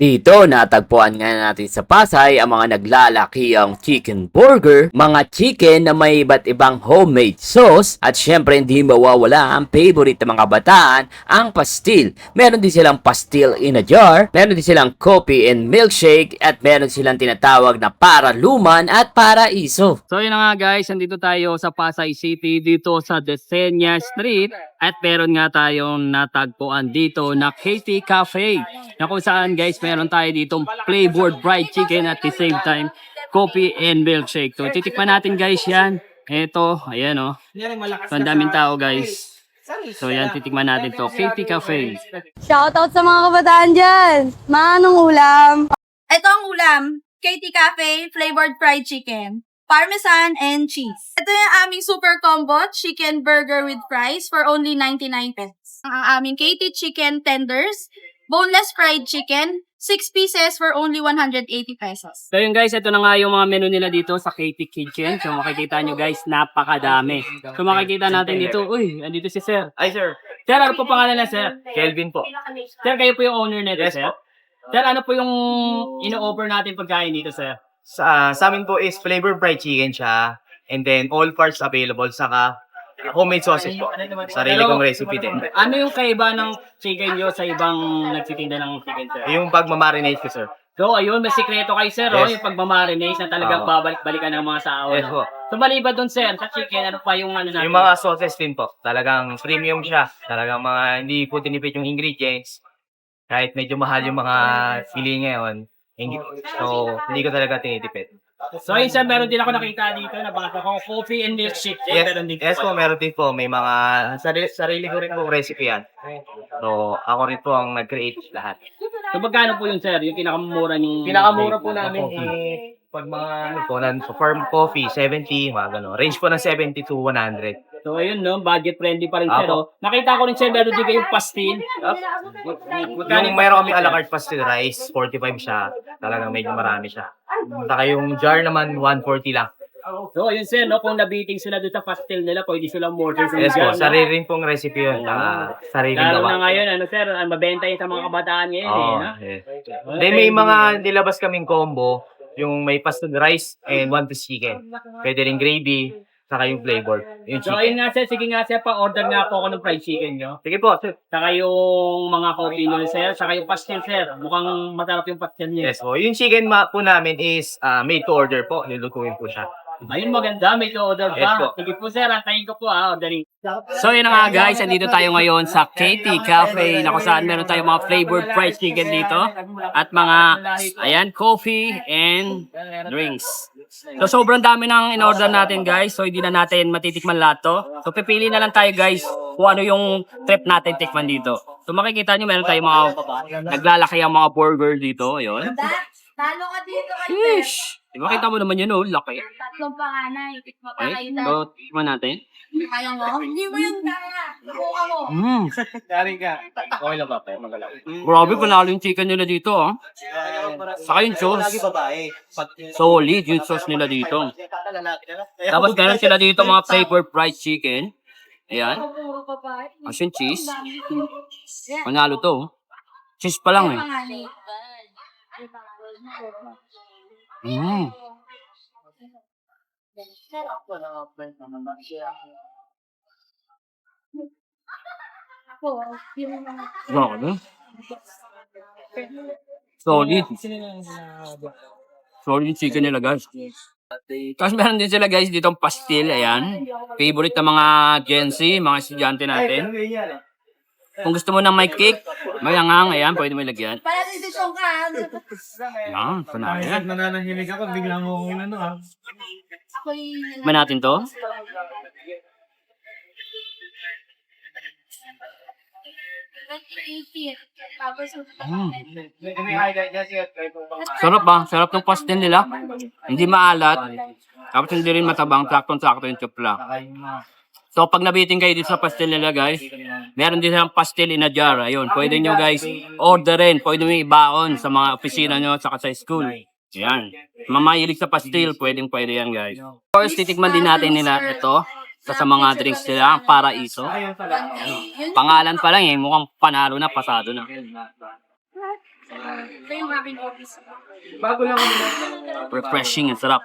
Dito natagpuan nga natin sa Pasay ang mga naglalakihang chicken burger, mga chicken na may iba't ibang homemade sauce at syempre hindi mawawala ang favorite ng mga kabataan, ang pastil. Meron din silang pastil in a jar, meron din silang coffee and milkshake at meron silang tinatawag na paraluman at paraiso. So yun na nga guys, nandito tayo sa Pasay City dito sa Desenia Street at meron nga tayong natagpuan dito na Katie Cafe na kung saan guys meron tayo ditong flavored fried chicken at the same time coffee and milkshake. So titikman natin guys yan. Eto, ayan o. So ang daming tao guys. So yan, titikman natin to. Katie Cafe. Shoutout sa mga kabataan dyan. Manong ulam. Ito ang ulam, Katie Cafe flavored fried chicken, parmesan and cheese. Ito yung aming super combo, chicken burger with fries for only 99 pesos. Ang aming Katie chicken tenders, boneless fried chicken, 6 pieces for only 180 pesos. So yun guys, ito na nga yung mga menu nila dito sa Katie Kitchen. So makikita nyo guys, napakadami. So makikita natin dito, uy, andito si Sir. Ay, sir. Sir, ano po pangalan na Sir? Kelvin po. Sir, kayo po yung owner nito, Yes Sir? po. Sir, ano po yung ino-offer natin pagkain dito, Sir? Sa amin po is flavor fried chicken siya. And then, all parts available. Saka, homemade sausage po. Sarili kong recipe din. Ano yung kaiba ng chicken nyo sa ibang nagtitinda ng chicken, Sir? Yung pagmamarinate ko, sir. So, ayun, may sikreto kay Sir, oh, Yes. yung pagmamarinate na talagang Oo. babalik-balikan ng mga sao. Yes po. So, maliban dun, Sir, sa chicken, ano pa yung ano natin? Yung mga sauces din po. Talagang premium siya. Talagang mga, hindi po tinipid yung ingredients. Kahit medyo mahal yung mga pili ngayon. So, hindi ko talaga tinitipid. So, ayun, Sir, meron din ako nakita dito, nabasa ko, coffee and milkshake. Yes, Meron din yes po, meron din po. May mga, sarili ko rin po recipe yan. So, ako rin po ang nag-create lahat. So, magkano po yun, Sir? Yung pinakamura yung... Pinakamura po namin pag mga ano po, sa farm coffee, 70, mga gano'n. Range po ng 70 to 100. So, ayun, no? Budget friendly pa rin, Sir, Apo. oh. Nakita ko rin, Sir, meron din kayong pastil. Yung mayroon kami a la carte pastel rice, 45 siya. Talagang medyo marami siya. Saka yung jar naman, 140 lang. So, ayun, Sir, no? Kung nabiting sila doon sa pastil nila, pwede silang order sa Yes po, no? sarili rin pong recipe yun. Sarili Lalo na gawa. ngayon, ano, Sir, mabenta yun sa mga kabataan ngayon, eh, Oo, no? yes. Then may mga nilabas kaming combo, yung may pastel rice and one piece chicken. Pwede rin gravy, saka yung flavor. Yung So, chicken. ayun nga, Sir, sige nga, Sir, pa-order nga po ako ng fried chicken nyo. Sige po, sir. Saka yung mga coffee nyo, Sir, saka yung pastil, Sir. Mukhang masarap yung pastil niya. Yes po. Yung chicken po namin is made to order po. Nilutuin po siya. Ayun, maganda. May order Yes po. pa. Sige po, Sir. Antayin ko po, ordering. So, yun na nga, guys. Andito tayo ngayon sa Katie Cafe na kung saan meron tayong mga flavored fried chicken dito. At mga, ayan, coffee and drinks. So, sobrang dami ng in-order natin, guys. So, hindi na natin matitikman lahat to. So, pipili na lang tayo, guys, kung ano yung trip natin tikman dito. So, makikita nyo, meron tayong mga naglalaki ang mga burger dito. Ayun. Talo ka dito kay Sheesh! Diba, kita mo naman yun, oh. Laki. Tatlong panganay. Tikma pa Okay, kayo so, tikman natin. Kaya mo? Hindi mo yung kaya. Nakuha mo. Dari ka. Okay lang ba? Magalaw. Grabe, panalo yung chicken nila dito, ah. Saka yung sauce. Solid yung sauce nila dito. Tapos meron sila dito mga flavored fried chicken. Ayan. Puro babae. As yung cheese. Panalo to, oh. Cheese pa lang, eh. Panganay. Mm. Ako, yung mga... Grabe. Solid. Solid yung chicken nila, guys. Tapos meron din sila, guys, ditong pastil. Ayan. Favorite ng mga Gen Z, mga estudyante natin. Kung gusto mo ng may cake, may angang, ayan, pwede mo ilagyan. Para desisyon ka. Ayan, panalo yan. Nananahimik ako, biglang ako inano ah. Ako yung... Tikman natin to. Tapos, Sarap ba? Sarap ng pastil nila. Hindi maalat. Tapos hindi rin matabang. Saktong-sakto yung chopla. So pag nabitin kayo dito sa pastil nila, guys, meron din silang pastil in a jar. Ayun, pwede nyo, guys, orderin. Pwede nyo ibaon sa mga opisina nyo at sa school. Ayan. Mamahilig sa pastil, pwede yan, guys. First, titikman din natin nila ito. Sa mga drinks nila, ang paraiso. Pangalan pa lang, eh, mukhang panalo na, pasado na. Refreshing and sarap.